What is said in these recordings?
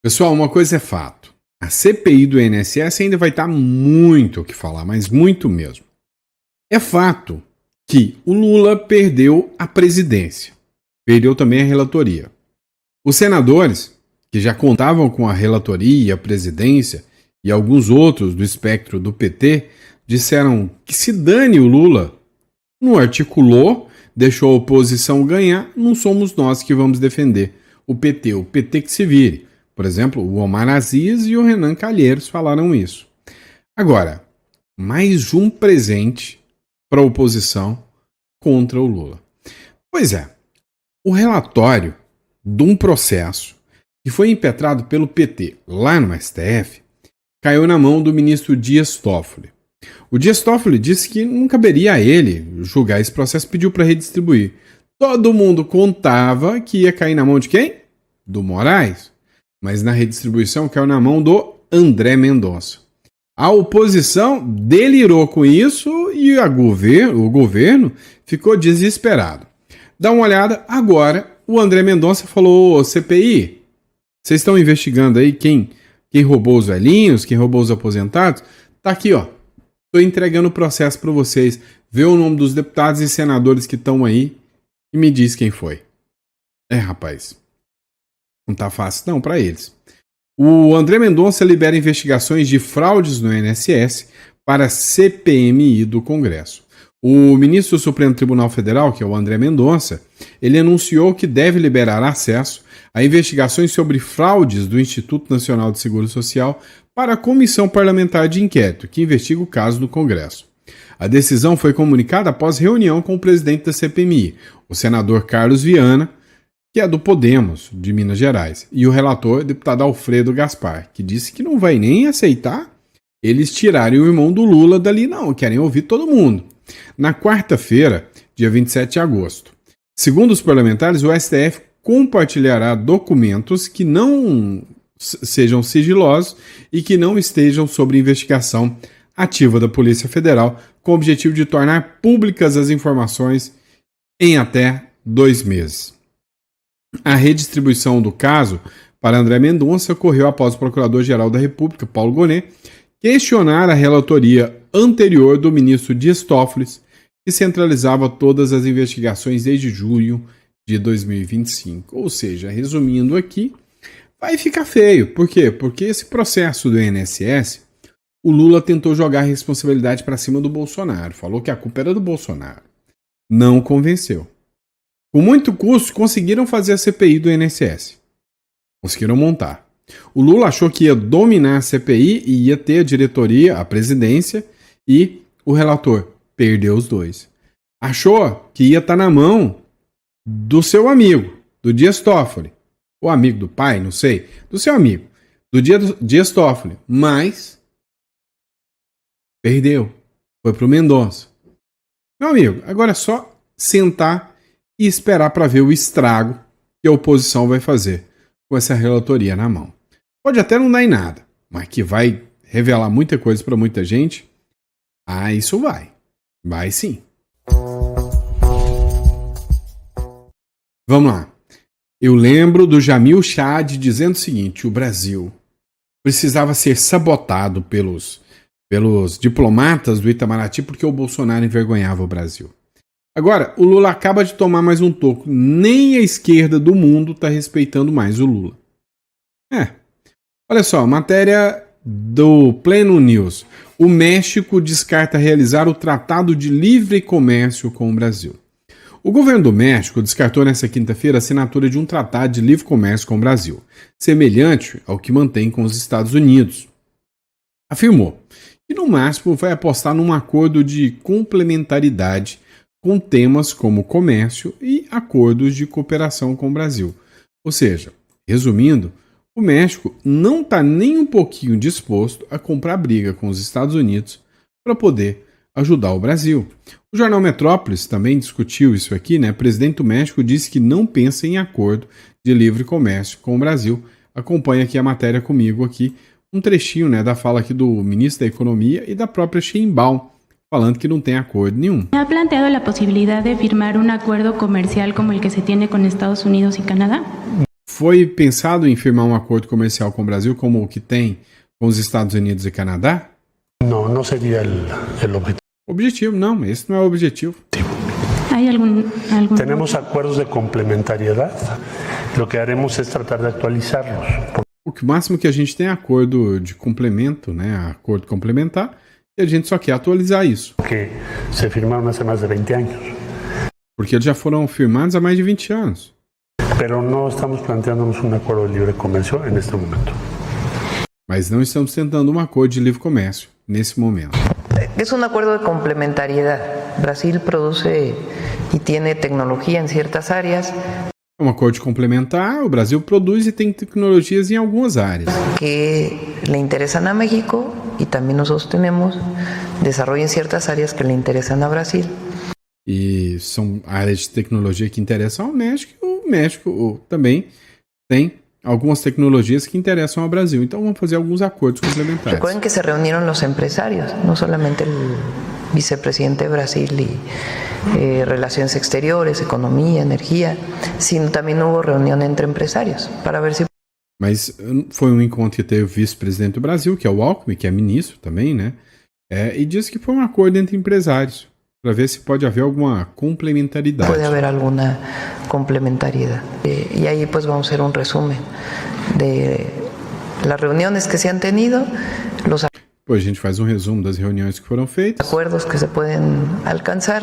Pessoal, uma coisa é fato. A CPI do INSS ainda vai estar muito o que falar, mas muito mesmo. É fato que o Lula perdeu a presidência. Perdeu também a relatoria. Os senadores, que já contavam com a relatoria, a presidência e alguns outros do espectro do PT, disseram que se dane o Lula. Não articulou, deixou a oposição ganhar, não somos nós que vamos defender o PT que se vire. Por exemplo, o Omar Aziz e o Renan Calheiros falaram isso. Agora, mais um presente para a oposição contra o Lula. Pois é, o relatório de um processo que foi impetrado pelo PT lá no STF caiu na mão do ministro Dias Toffoli. O Dias Toffoli disse que não caberia a ele julgar esse processo, pediu para redistribuir. Todo mundo contava que ia cair na mão de quem? Do Moraes. Mas na redistribuição caiu na mão do André Mendonça. A oposição delirou com isso e o governo ficou desesperado. Dá uma olhada, agora o André Mendonça falou: CPI, vocês estão investigando aí quem roubou os velhinhos, quem roubou os aposentados? Tá aqui, ó. Estou entregando o processo para vocês. Vê o nome dos deputados e senadores que estão aí e me diz quem foi. Rapaz, não tá fácil não para eles. O André Mendonça libera investigações de fraudes no INSS para a CPMI do Congresso. O ministro do Supremo Tribunal Federal, que é o André Mendonça, ele anunciou que deve liberar acesso a investigações sobre fraudes do Instituto Nacional de Seguro Social para a Comissão Parlamentar de Inquérito, que investiga o caso no Congresso. A decisão foi comunicada após reunião com o presidente da CPMI, o senador Carlos Viana, que é do Podemos, de Minas Gerais, e o relator, deputado Alfredo Gaspar, que disse que não vai nem aceitar eles tirarem o irmão do Lula dali, não, querem ouvir todo mundo. Na quarta-feira, dia 27 de agosto, segundo os parlamentares, o STF compartilhará documentos que não sejam sigilosos e que não estejam sob investigação ativa da Polícia Federal, com o objetivo de tornar públicas as informações em até 2 meses. A redistribuição do caso para André Mendonça ocorreu após o Procurador-Geral da República, Paulo Gonet, questionar a relatoria anterior do ministro Dias Toffoli, que centralizava todas as investigações desde julho de 2025. Ou seja, resumindo aqui, vai ficar feio. Por quê? Porque esse processo do INSS, o Lula tentou jogar a responsabilidade para cima do Bolsonaro. Falou que a culpa era do Bolsonaro. Não convenceu. Com muito custo, conseguiram fazer a CPI do INSS. Conseguiram montar. O Lula achou que ia dominar a CPI e ia ter a diretoria, a presidência e o relator. Perdeu os dois. Achou que ia estar na mão do seu amigo, do Dias Toffoli. Ou amigo do pai, não sei. Do seu amigo, do Dias Toffoli. Mas perdeu. Foi pro Mendonça. Meu amigo, agora é só sentar e esperar para ver o estrago que a oposição vai fazer com essa relatoria na mão. Pode até não dar em nada, mas que vai revelar muita coisa para muita gente. Isso vai. Vai sim. Vamos lá. Eu lembro do Jamil Chad dizendo o seguinte: o Brasil precisava ser sabotado pelos diplomatas do Itamaraty porque o Bolsonaro envergonhava o Brasil. Agora, o Lula acaba de tomar mais um toco. Nem a esquerda do mundo está respeitando mais o Lula. Olha só, matéria do Pleno News. O México descarta realizar o Tratado de Livre Comércio com o Brasil. O governo do México descartou nesta quinta-feira a assinatura de um tratado de livre comércio com o Brasil, semelhante ao que mantém com os Estados Unidos. Afirmou que, no máximo, vai apostar num acordo de complementaridade com temas como comércio e acordos de cooperação com o Brasil. Ou seja, resumindo, o México não está nem um pouquinho disposto a comprar briga com os Estados Unidos para poder ajudar o Brasil. O jornal Metrópolis também discutiu isso aqui, né? O presidente do México disse que não pensa em acordo de livre comércio com o Brasil. Acompanha aqui a matéria comigo aqui, um trechinho, né, da fala aqui do ministro da Economia e da própria Sheinbaum, falando que não tem acordo nenhum. ¿Ha planteado la posibilidad de firmar un acuerdo comercial como el que se tiene con Estados Unidos y Canadá? foi pensado em firmar um acordo comercial com o Brasil como o que tem com os Estados Unidos e Canadá? No, no sería el objetivo. Objetivo, não, esse não é o objetivo. ¿Hay algún Tenemos acuerdos de complementariedad. Lo que haremos es tratar de actualizarlos. O máximo que a gente tem é acordo de complemento, né? Acordo complementar, e a gente só quer atualizar isso. Que se firmaron hace más de 20 años. Porque eles já foram firmados há mais de 20 anos. Pero no estamos planteándonos un acuerdo de libre comercio en este momento. Mas não estamos tentando um acordo de livre comércio nesse momento. Es un acuerdo de complementariedad. Brasil produce y tiene tecnología en ciertas áreas. É um acordo complementar, o Brasil produz e tem tecnologias em algumas áreas. Que le interesan a México y también nosotros tenemos desarrollo en ciertas áreas que le interesan a Brasil. E são áreas de tecnologia que interessam ao México, e o México também tem algumas tecnologias que interessam ao Brasil. Então vamos fazer alguns acordos complementares. Recuerden que se reunieron los empresarios, no solamente el vicepresidente de Brasil y Relaciones Exteriores, Economía, Energía, sino también hubo reunión entre empresarios para ver si... Mas foi um encontro que teve o vice-presidente do Brasil, que é o Alckmin, que é ministro também, né? E disse que foi um acordo entre empresários, para ver se pode haver alguma complementaridade. Pode haver alguma complementariedad. Y ahí pues vamos a hacer un resumen de las reuniones que se han tenido, los Depois a gente faz um resumo das reuniões que foram feitas. acuerdos que se pueden alcanzar,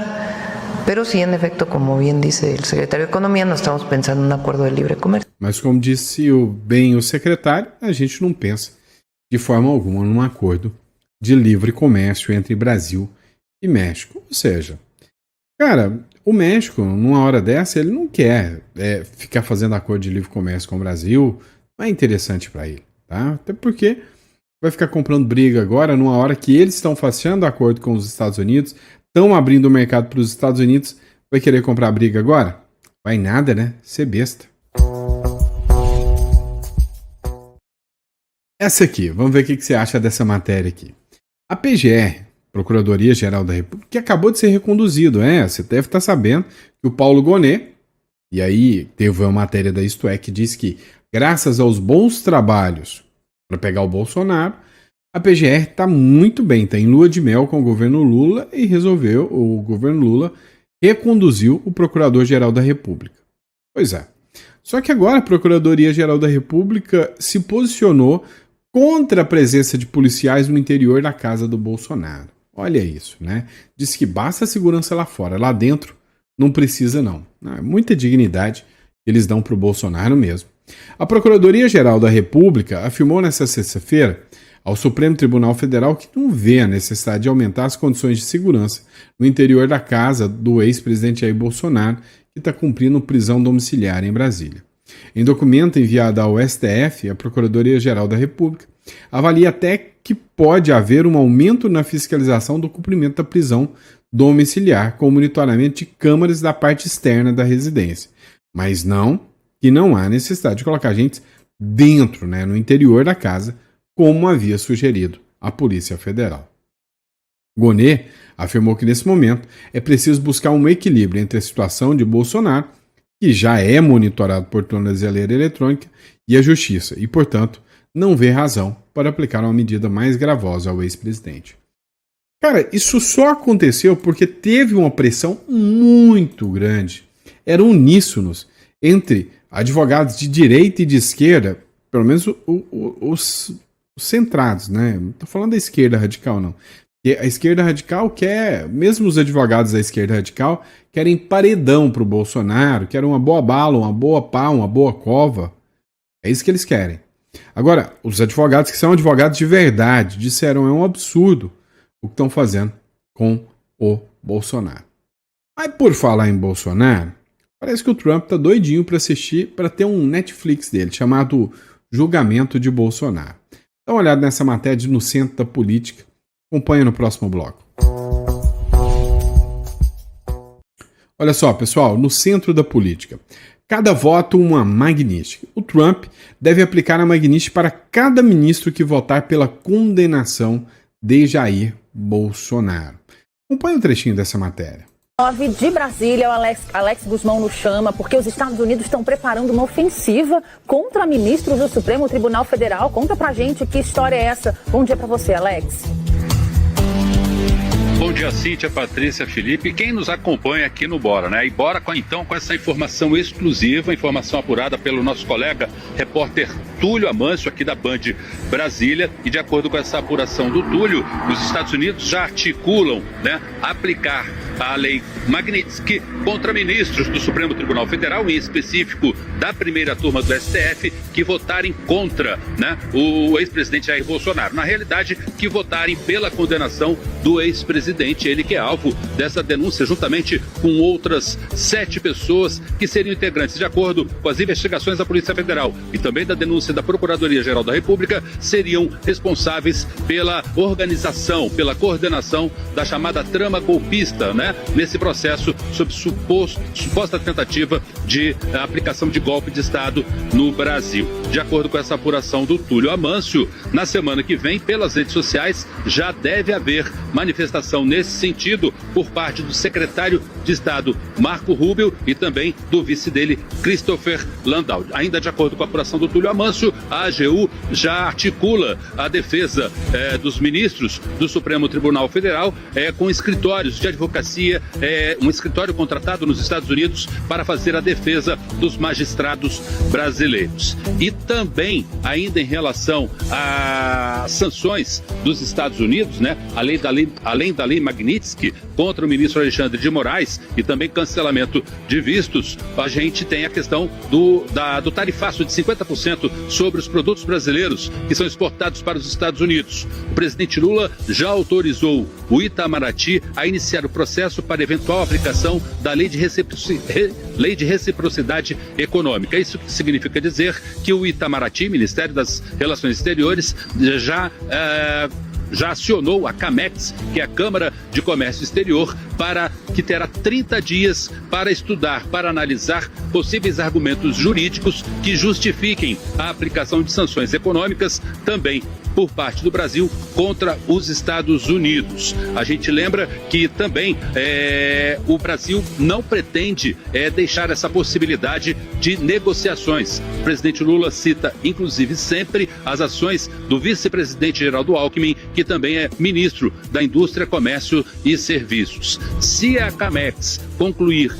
pero sí, en efecto, como bien dice el secretario de Economía, no estamos pensando en un acuerdo de libre comercio. Mas como disse bem o secretário, a gente não pensa de forma alguma num acordo de livre comércio entre Brasil e México. Ou seja, cara, o México, numa hora dessa, ele não quer ficar fazendo acordo de livre comércio com o Brasil. Não é interessante para ele, tá? Até porque vai ficar comprando briga agora, numa hora que eles estão fazendo acordo com os Estados Unidos, estão abrindo o mercado para os Estados Unidos, vai querer comprar briga agora? Vai nada, né? Ser besta. Essa aqui, vamos ver o que você acha dessa matéria aqui. A PGR, Procuradoria-Geral da República, que acabou de ser reconduzido, você deve estar sabendo que o Paulo Gonet, e aí teve uma matéria da Isto É que diz que, graças aos bons trabalhos para pegar o Bolsonaro, a PGR está muito bem, está em lua de mel com o governo Lula e o governo Lula reconduziu o Procurador-Geral da República. Pois é. Só que agora a Procuradoria-Geral da República se posicionou contra a presença de policiais no interior da casa do Bolsonaro. Olha isso, né? Diz que basta a segurança lá fora, lá dentro não precisa não. É muita dignidade que eles dão para o Bolsonaro mesmo. A Procuradoria-Geral da República afirmou nesta sexta-feira ao Supremo Tribunal Federal que não vê a necessidade de aumentar as condições de segurança no interior da casa do ex-presidente Jair Bolsonaro, que está cumprindo prisão domiciliar em Brasília. Em documento enviado ao STF, a Procuradoria-Geral da República avalia até que pode haver um aumento na fiscalização do cumprimento da prisão domiciliar com o monitoramento de câmaras da parte externa da residência, mas que não há necessidade de colocar agentes dentro, no interior da casa, como havia sugerido a Polícia Federal. Gonet afirmou que nesse momento é preciso buscar um equilíbrio entre a situação de Bolsonaro, que já é monitorado por tornozeleira eletrônica, e a Justiça, e, portanto, não vê razão para aplicar uma medida mais gravosa ao ex-presidente. Cara, isso só aconteceu porque teve uma pressão muito grande. Eram uníssonos entre advogados de direita e de esquerda, pelo menos os centrados, né? Não estou falando da esquerda radical, não. Porque a esquerda radical quer, mesmo os advogados da esquerda radical, querem paredão para o Bolsonaro, querem uma boa bala, uma boa pá, uma boa cova. É isso que eles querem. Agora, os advogados que são advogados de verdade disseram é um absurdo o que estão fazendo com o Bolsonaro. Mas por falar em Bolsonaro, parece que o Trump está doidinho para assistir, para ter um Netflix dele, chamado Julgamento de Bolsonaro. Dá uma olhada nessa matéria no centro da política. Acompanha no próximo bloco. Olha só, pessoal, no centro da política. Cada voto uma magnífica. O Trump deve aplicar a magnífica para cada ministro que votar pela condenação de Jair Bolsonaro. Acompanhe um trechinho dessa matéria. De Brasília, o Alex Guzmão nos chama porque os Estados Unidos estão preparando uma ofensiva contra ministros do Supremo Tribunal Federal. Conta pra gente que história é essa. Bom dia pra você, Alex. Bom dia, Cíntia, Patrícia, Felipe, quem nos acompanha aqui no Bora, né? E bora com essa informação exclusiva, informação apurada pelo nosso colega repórter Túlio Amâncio, aqui da Band Brasília. E de acordo com essa apuração do Túlio, os Estados Unidos já articulam, né, aplicar a lei Magnitsky contra ministros do Supremo Tribunal Federal, em específico da primeira turma do STF, que votarem contra, né, o ex-presidente Jair Bolsonaro. Na realidade, que votarem pela condenação do ex-presidente, ele que é alvo dessa denúncia, juntamente com outras 7 pessoas que seriam integrantes, de acordo com as investigações da Polícia Federal e também da denúncia da Procuradoria-Geral da República, seriam responsáveis pela organização, pela coordenação da chamada trama golpista, né, nesse processo sob suposta tentativa de aplicação de golpe de Estado no Brasil. De acordo com essa apuração do Túlio Amâncio, na semana que vem, pelas redes sociais, já deve haver manifestação nesse sentido por parte do secretário de Estado Marco Rubio e também do vice dele, Christopher Landau. Ainda de acordo com a apuração do Túlio Amâncio, a AGU já articula a defesa dos ministros do Supremo Tribunal Federal com escritórios de advocacia, um escritório contratado nos Estados Unidos para fazer a defesa dos magistrados brasileiros. E também, ainda em relação às sanções dos Estados Unidos, né, além da lei Magnitsky contra o ministro Alexandre de Moraes e também cancelamento de vistos, a gente tem a questão do tarifaço de 50% sobre os produtos brasileiros que são exportados para os Estados Unidos. O presidente Lula já autorizou o Itamaraty a iniciar o processo para eventual aplicação da lei de reciprocidade econômica. Isso significa dizer que o Itamaraty, Ministério das Relações Exteriores, já acionou a CAMEX, que é a Câmara de Comércio Exterior, que terá 30 dias para estudar, para analisar possíveis argumentos jurídicos que justifiquem a aplicação de sanções econômicas também por parte do Brasil contra os Estados Unidos. A gente lembra que também o Brasil não pretende deixar essa possibilidade de negociações. O presidente Lula cita, inclusive, sempre as ações do vice-presidente Geraldo Alckmin, que também é ministro da Indústria, Comércio e Serviços. Se a CAMEX concluir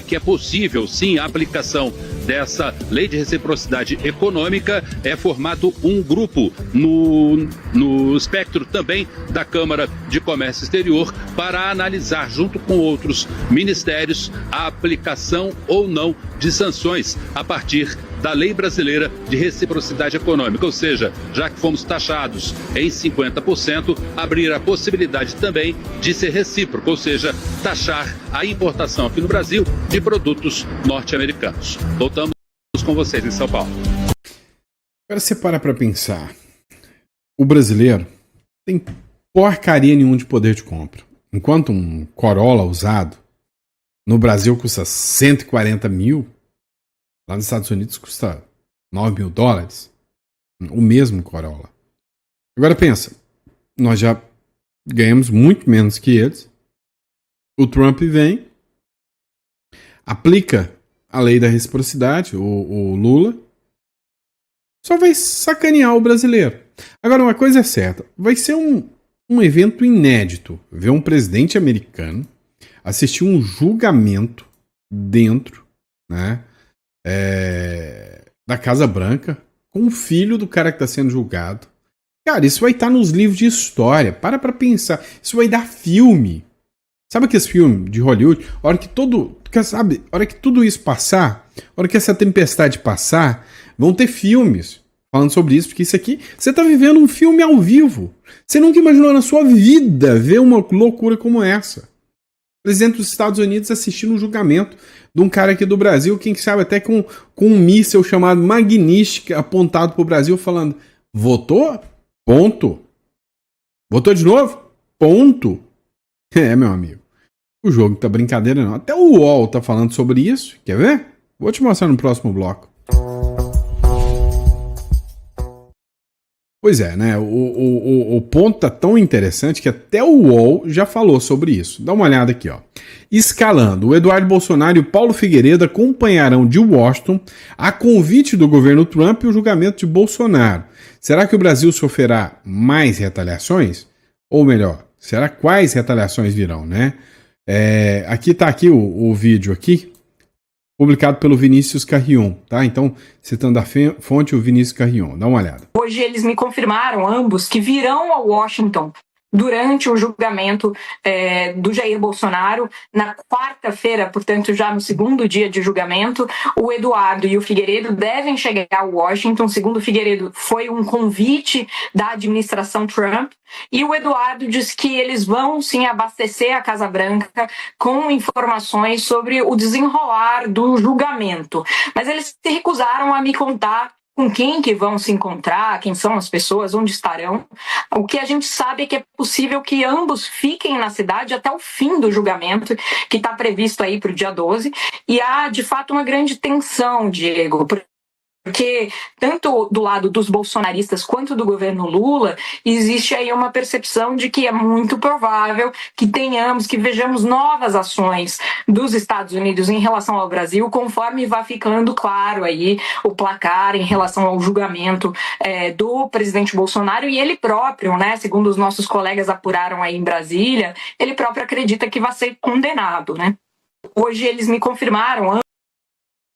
que é possível, sim, a aplicação dessa lei de reciprocidade econômica, é formado um grupo no espectro também da Câmara de Comércio Exterior para analisar, junto com outros ministérios, a aplicação ou não de sanções a partir da lei brasileira de reciprocidade econômica, ou seja, já que fomos taxados em 50%, abrir a possibilidade também de ser recíproco, ou seja, taxar a importação aqui no Brasil de produtos norte-americanos. Voltamos com vocês em São Paulo. Agora você para pensar, o brasileiro tem porcaria nenhuma de poder de compra. Enquanto um Corolla usado no Brasil custa 140 mil, lá nos Estados Unidos custa 9 mil dólares. O mesmo Corolla. Agora pensa, nós já ganhamos muito menos que eles. O Trump vem, aplica a lei da reciprocidade, o Lula, só vai sacanear o brasileiro. Agora, uma coisa é certa, vai ser um evento inédito ver um presidente americano assistir um julgamento dentro, né, da Casa Branca com o filho do cara que está sendo julgado. Cara, isso vai estar nos livros de história. Para pensar. Isso vai dar filme. Sabe aqueles filmes de Hollywood? A hora que tudo isso passar, a hora que essa tempestade passar, vão ter filmes falando sobre isso, porque isso aqui, você está vivendo um filme ao vivo. Você nunca imaginou na sua vida ver uma loucura como essa. O presidente dos Estados Unidos assistindo um julgamento de um cara aqui do Brasil, quem sabe até com um míssil chamado Magnitsky apontado para o Brasil, falando: votou? Ponto. Votou de novo? Ponto. Meu amigo. O jogo tá brincadeira não. Até o UOL tá falando sobre isso. Quer ver? Vou te mostrar no próximo bloco. Pois é, né? O ponto tá tão interessante que até o UOL já falou sobre isso. Dá uma olhada aqui, ó. escalando. O Eduardo Bolsonaro e o Paulo Figueiredo acompanharão de Washington, a convite do governo Trump, o julgamento de Bolsonaro. Será que o Brasil sofrerá mais retaliações? Ou melhor, será quais retaliações virão, né? Aqui está aqui o vídeo aqui, publicado pelo Vinícius Carrion, tá? Então, citando a fonte, o Vinícius Carrion. Dá uma olhada. Hoje eles me confirmaram, ambos, que virão a Washington durante o julgamento do Jair Bolsonaro. Na quarta-feira, portanto, já no segundo dia de julgamento, o Eduardo e o Figueiredo devem chegar a Washington. Segundo o Figueiredo, foi um convite da administração Trump. E o Eduardo disse que eles vão, sim, abastecer a Casa Branca com informações sobre o desenrolar do julgamento. Mas eles se recusaram a me contar com quem que vão se encontrar, quem são as pessoas, onde estarão. O que a gente sabe é que é possível que ambos fiquem na cidade até o fim do julgamento, que está previsto aí para o dia 12. E há, de fato, uma grande tensão, Diego, porque tanto do lado dos bolsonaristas quanto do governo Lula, existe aí uma percepção de que é muito provável que tenhamos, que vejamos novas ações dos Estados Unidos em relação ao Brasil, conforme vá ficando claro aí o placar em relação ao julgamento do presidente Bolsonaro. E ele próprio, né, segundo os nossos colegas apuraram aí em Brasília, ele próprio acredita que vai ser condenado, né? Hoje eles me confirmaram.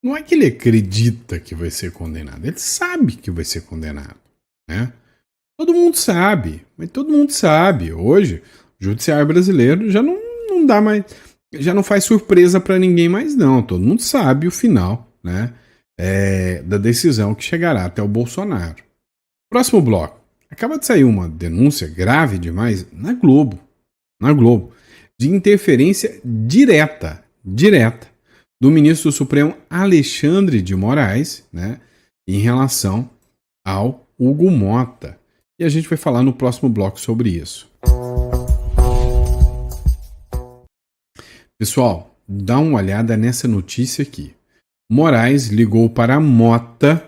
Não é que ele acredita que vai ser condenado, ele sabe que vai ser condenado, né? Todo mundo sabe, mas todo mundo sabe. Hoje, o judiciário brasileiro já não dá mais, já não faz surpresa para ninguém mais não. Todo mundo sabe o final, né, da decisão que chegará até o Bolsonaro. Próximo bloco. Acaba de sair uma denúncia grave demais na Globo, de interferência direta do ministro do Supremo Alexandre de Moraes, né, em relação ao Hugo Mota. E a gente vai falar no próximo bloco sobre isso. Pessoal, dá uma olhada nessa notícia aqui. Moraes ligou para Mota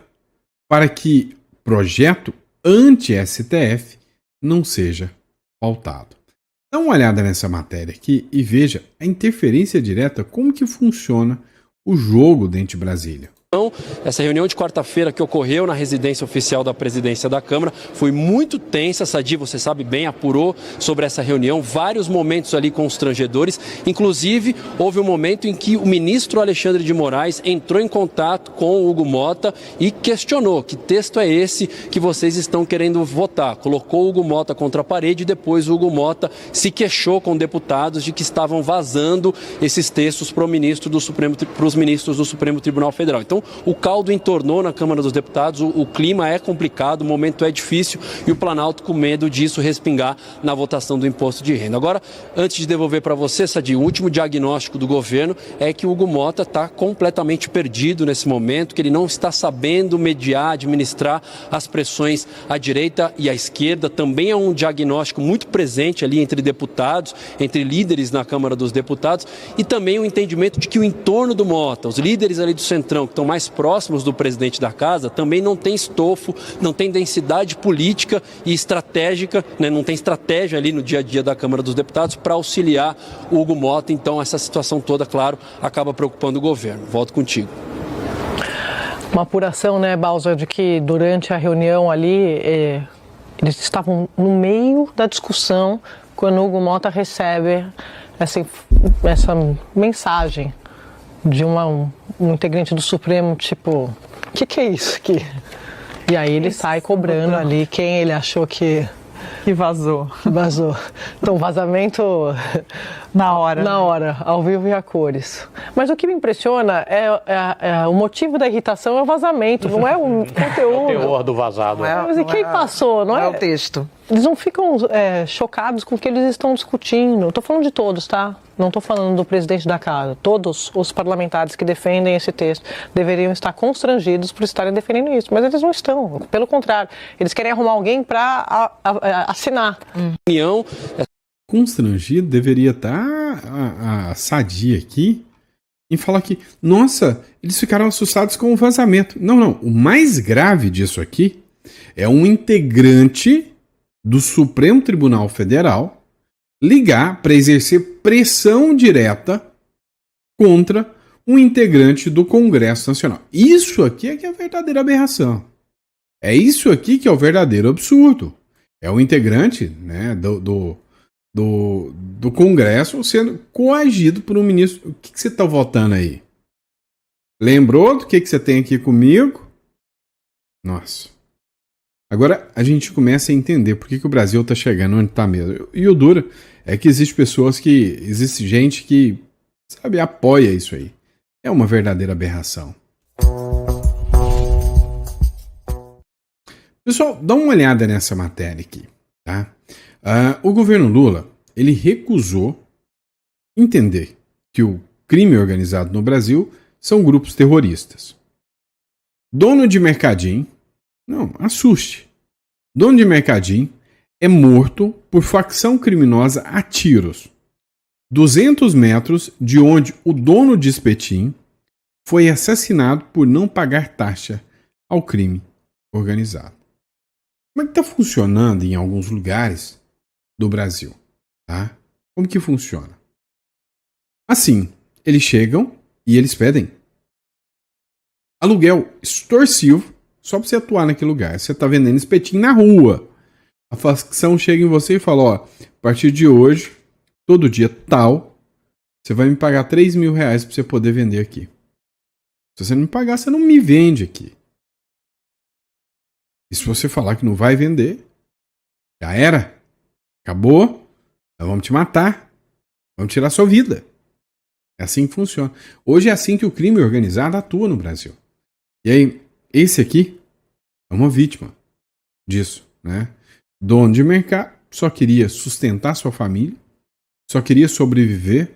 para que projeto anti-STF não seja pautado. Dá uma olhada nessa matéria aqui e veja a interferência direta, como que funciona o jogo dentro de Brasília. Então, essa reunião de quarta-feira que ocorreu na residência oficial da presidência da Câmara foi muito tensa. Sadi, você sabe bem, apurou sobre essa reunião, vários momentos ali constrangedores. Inclusive, houve um momento em que o ministro Alexandre de Moraes entrou em contato com o Hugo Mota e questionou: que texto é esse que vocês estão querendo votar? Colocou o Hugo Mota contra a parede e depois o Hugo Mota se queixou com deputados de que estavam vazando esses textos para os ministros do Supremo Tribunal Federal. Então, o caldo entornou na Câmara dos Deputados, o clima é complicado, o momento é difícil e o Planalto com medo disso respingar na votação do imposto de renda. Agora, antes de devolver para você, Sadi, o último diagnóstico do governo é que o Hugo Mota está completamente perdido nesse momento, que ele não está sabendo mediar, administrar as pressões à direita e à esquerda. Também é um diagnóstico muito presente ali entre deputados, entre líderes na Câmara dos Deputados, e também o entendimento de que o entorno do Mota, os líderes ali do Centrão, que estão mais próximos do presidente da casa, também não tem estofo, não tem densidade política e estratégica, né? Não tem estratégia ali no dia a dia da Câmara dos Deputados para auxiliar o Hugo Mota. Então, essa situação toda, claro, acaba preocupando o governo. Volto contigo. Uma apuração, né, Balza, de que durante a reunião ali, eles estavam no meio da discussão quando o Hugo Mota recebe essa mensagem de um integrante do Supremo, tipo, o que é isso aqui? E aí ele sai cobrando ali quem ele achou que vazou. Então, vazamento na hora, ao vivo e a cores. Mas o que me impressiona é o motivo da irritação é o vazamento, não é o conteúdo. É o teor do vazado. Mas e quem passou, não é o texto. Eles não ficam chocados com o que eles estão discutindo. Estou falando de todos, tá? Não estou falando do presidente da casa. Todos os parlamentares que defendem esse texto deveriam estar constrangidos por estarem defendendo isso. Mas eles não estão. Pelo contrário, eles querem arrumar alguém para assinar. Constrangido deveria estar a Sadi aqui em falar que, nossa, eles ficaram assustados com o vazamento. Não. O mais grave disso aqui é um integrante do Supremo Tribunal Federal ligar para exercer pressão direta contra um integrante do Congresso Nacional. Isso aqui é que é a verdadeira aberração. É isso aqui que é o verdadeiro absurdo. É o integrante, né, do Congresso sendo coagido por um ministro. O que você está votando aí? Lembrou do que você tem aqui comigo? Nossa. Agora a gente começa a entender por que o Brasil está chegando onde está mesmo. E o duro é que existe gente que, sabe, apoia isso aí. É uma verdadeira aberração. Pessoal, dá uma olhada nessa matéria aqui, tá? O governo Lula, ele recusou entender que o crime organizado no Brasil são grupos terroristas. Dono de mercadinho, não, assuste. Dono de mercadinho é morto por facção criminosa a tiros. 200 metros de onde o dono de espetinho foi assassinado por não pagar taxa ao crime organizado. Como é que está funcionando em alguns lugares do Brasil? Tá? Como que funciona? Assim, eles chegam e eles pedem aluguel extorsivo só para você atuar naquele lugar. Você está vendendo espetinho na rua. A facção chega em você e fala, ó, a partir de hoje, todo dia tal, você vai me pagar R$3.000 para você poder vender aqui. Se você não me pagar, você não me vende aqui. E se você falar que não vai vender, já era. Acabou. Nós vamos te matar. Vamos tirar sua vida. É assim que funciona. Hoje é assim que o crime organizado atua no Brasil. E aí, esse aqui é uma vítima disso, né? Dono de mercado, só queria sustentar sua família, só queria sobreviver,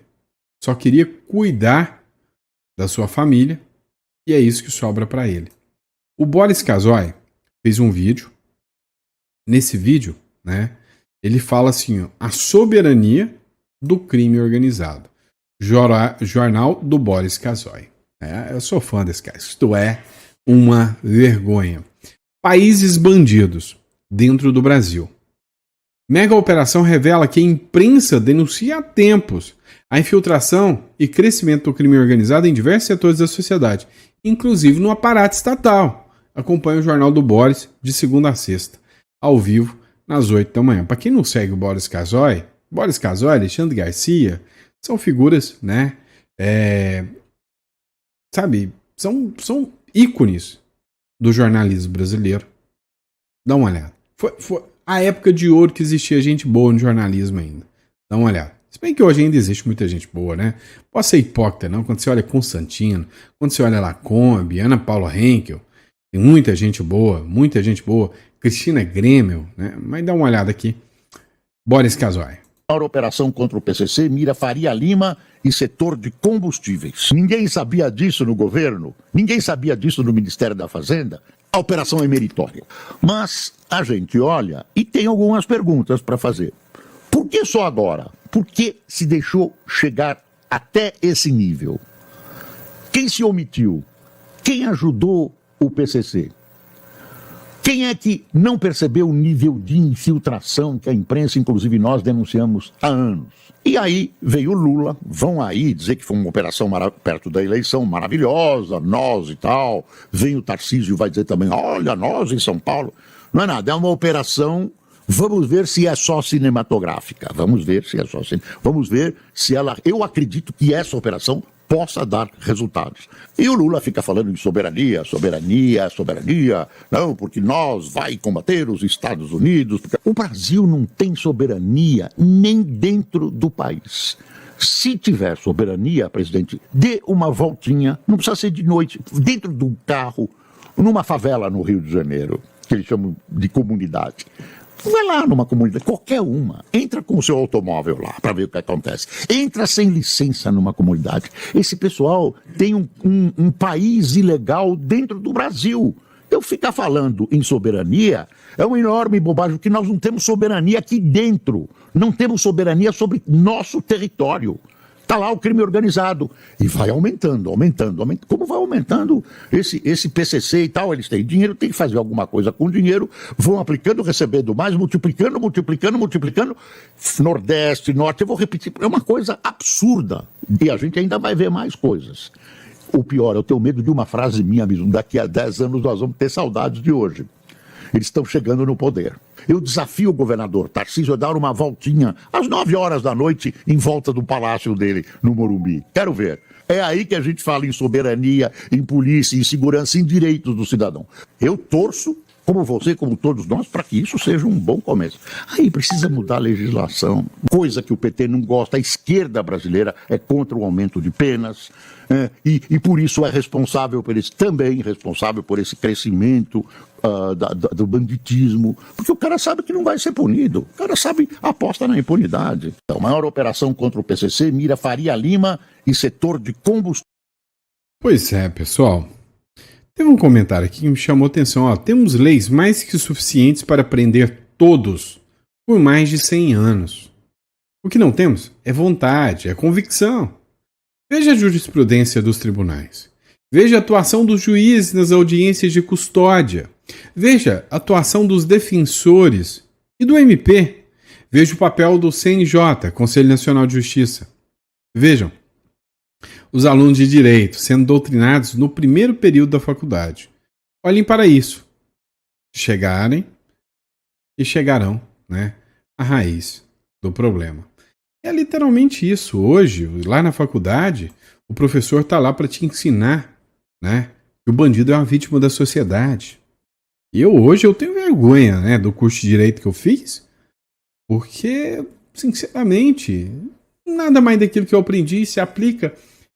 só queria cuidar da sua família, e é isso que sobra para ele. O Boris Casoy fez um vídeo. Nesse vídeo, né, ele fala assim, ó, a soberania do crime organizado. Jornal do Boris Casoy. Eu sou fã desse cara. Isto é uma vergonha. Países bandidos dentro do Brasil. Mega operação revela que a imprensa denuncia há tempos a infiltração e crescimento do crime organizado em diversos setores da sociedade, inclusive no aparato estatal. Acompanhe o Jornal do Boris de segunda a sexta, ao vivo, nas 8 da manhã. Para quem não segue o Boris Casoy, Alexandre Garcia, são figuras, né? Sabe, são ícones do jornalismo brasileiro. Dá uma olhada. Foi a época de ouro que existia gente boa no jornalismo ainda. Dá uma olhada. Se bem que hoje ainda existe muita gente boa, né? Pode ser hipócrita, não. Quando você olha Constantino, quando você olha Lacombe, Ana Paula Henkel, tem muita gente boa. Cristina Grêmio, né? Mas dá uma olhada aqui. Boris Casoy. A operação contra o PCC mira Faria Lima e setor de combustíveis. Ninguém sabia disso no governo, ninguém sabia disso no Ministério da Fazenda. A operação é meritória. Mas a gente olha e tem algumas perguntas para fazer. Por que só agora? Por que se deixou chegar até esse nível? Quem se omitiu? Quem ajudou o PCC? Quem é que não percebeu o nível de infiltração que a imprensa, inclusive nós, denunciamos há anos? E aí veio o Lula, vão aí dizer que foi uma operação perto da eleição maravilhosa, nós e tal. Vem o Tarcísio, vai dizer também, olha, nós em São Paulo. Não é nada, é uma operação, vamos ver se é só cinematográfica. Vamos ver se ela... Eu acredito que essa operação possa dar resultados. E o Lula fica falando em soberania, não, porque nós vai combater os Estados Unidos. O Brasil não tem soberania nem dentro do país. Se tiver soberania, presidente, dê uma voltinha, não precisa ser de noite, dentro do carro, numa favela no Rio de Janeiro, que eles chamam de comunidade. Vai lá numa comunidade, qualquer uma, entra com o seu automóvel lá para ver o que acontece. Entra sem licença numa comunidade. Esse pessoal tem um país ilegal dentro do Brasil. Eu ficar falando em soberania é uma enorme bobagem, porque nós não temos soberania aqui dentro. Não temos soberania sobre nosso território. Está lá o crime organizado. E vai aumentando. Como vai aumentando esse PCC e tal? Eles têm dinheiro, tem que fazer alguma coisa com o dinheiro, vão aplicando, recebendo mais, multiplicando. Nordeste, Norte, eu vou repetir, é uma coisa absurda. E a gente ainda vai ver mais coisas. O pior, eu tenho medo de uma frase minha mesmo. Daqui a 10 anos nós vamos ter saudades de hoje. Eles estão chegando no poder. Eu desafio o governador Tarcísio a dar uma voltinha às 9 horas da noite em volta do palácio dele, no Morumbi. Quero ver. É aí que a gente fala em soberania, em polícia, em segurança, em direitos do cidadão. Eu torço, como você, como todos nós, para que isso seja um bom começo. Aí precisa mudar a legislação, coisa que o PT não gosta. A esquerda brasileira é contra o aumento de penas, e por isso é responsável por esse crescimento do banditismo, porque o cara sabe que não vai ser punido, o cara sabe, aposta na impunidade. A maior operação contra o PCC mira Faria Lima e setor de combustível. Pois é, pessoal. Teve um comentário aqui que me chamou a atenção. Ó, temos leis mais que suficientes para prender todos por mais de 100 anos. O que não temos é vontade, é convicção. Veja a jurisprudência dos tribunais. Veja a atuação dos juízes nas audiências de custódia. Veja a atuação dos defensores e do MP. Veja o papel do CNJ, Conselho Nacional de Justiça. Vejam os alunos de Direito sendo doutrinados no primeiro período da faculdade. Olhem para isso. Chegarem e chegarão, né, à raiz do problema. É literalmente isso. Hoje, lá na faculdade, o professor está lá para te ensinar, né, que o bandido é uma vítima da sociedade. E hoje eu tenho vergonha, né, do curso de Direito que eu fiz, porque, sinceramente, nada mais daquilo que eu aprendi se aplica.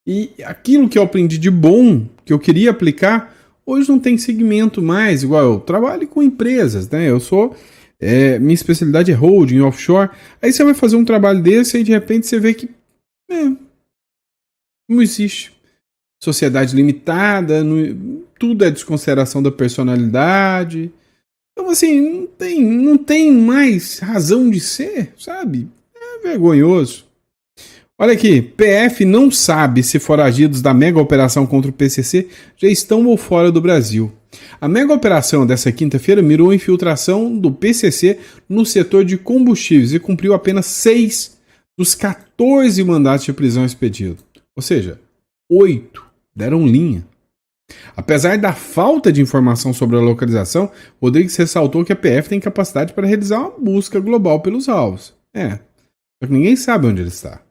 E aquilo que eu aprendi de bom, que eu queria aplicar, hoje não tem segmento mais. Igual eu trabalho com empresas, né? Eu sou... minha especialidade é holding, offshore. Aí você vai fazer um trabalho desse e de repente você vê que não existe. Sociedade limitada, tudo é desconsideração da personalidade. Então, assim, não tem mais razão de ser, sabe? É vergonhoso. Olha aqui, PF não sabe se foragidos da mega operação contra o PCC já estão ou fora do Brasil. A mega operação dessa quinta-feira mirou a infiltração do PCC no setor de combustíveis e cumpriu apenas 6 dos 14 mandatos de prisão expedidos. Ou seja, 8 deram linha. Apesar da falta de informação sobre a localização, Rodrigues ressaltou que a PF tem capacidade para realizar uma busca global pelos alvos. Só que ninguém sabe onde ele está.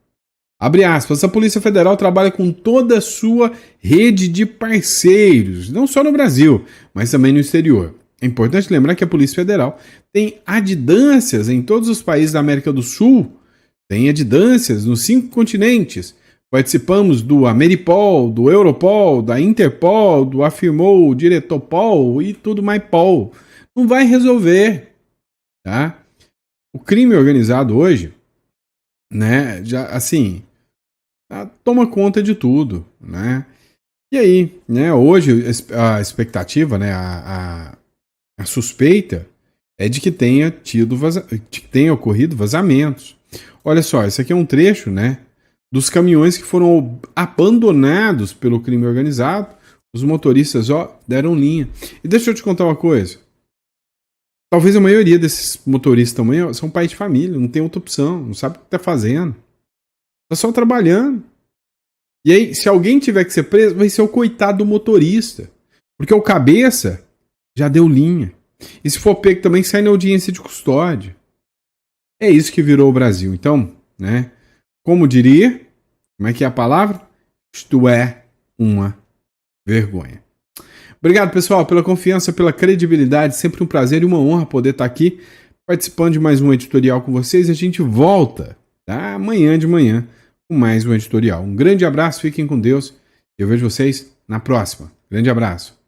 Abre aspas, a Polícia Federal trabalha com toda a sua rede de parceiros, não só no Brasil, mas também no exterior. É importante lembrar que a Polícia Federal tem adidâncias em todos os países da América do Sul, tem adidâncias nos 5 continentes. Participamos do Ameripol, do Europol, da Interpol, do Afirmou, Diretopol e tudo mais pol. Não vai resolver, tá? O crime organizado hoje, né, já assim, toma conta de tudo, né? E aí, né, hoje a expectativa, né, a suspeita é de que tenha ocorrido vazamentos. Olha só, esse aqui é um trecho, né, dos caminhões que foram abandonados pelo crime organizado. Os motoristas, deram linha. E deixa eu te contar uma coisa. Talvez a maioria desses motoristas também são pais de família, não tem outra opção, não sabe o que está fazendo. Está só trabalhando. E aí, se alguém tiver que ser preso, vai ser o coitado do motorista. Porque o cabeça já deu linha. E se for pego também, sai na audiência de custódia. É isso que virou o Brasil. Então, né? Como diria, como é que é a palavra? Isto é uma vergonha. Obrigado, pessoal, pela confiança, pela credibilidade. Sempre um prazer e uma honra poder estar aqui participando de mais um editorial com vocês. A gente volta, tá? Amanhã de manhã com mais um editorial. Um grande abraço, fiquem com Deus. Eu vejo vocês na próxima. Grande abraço.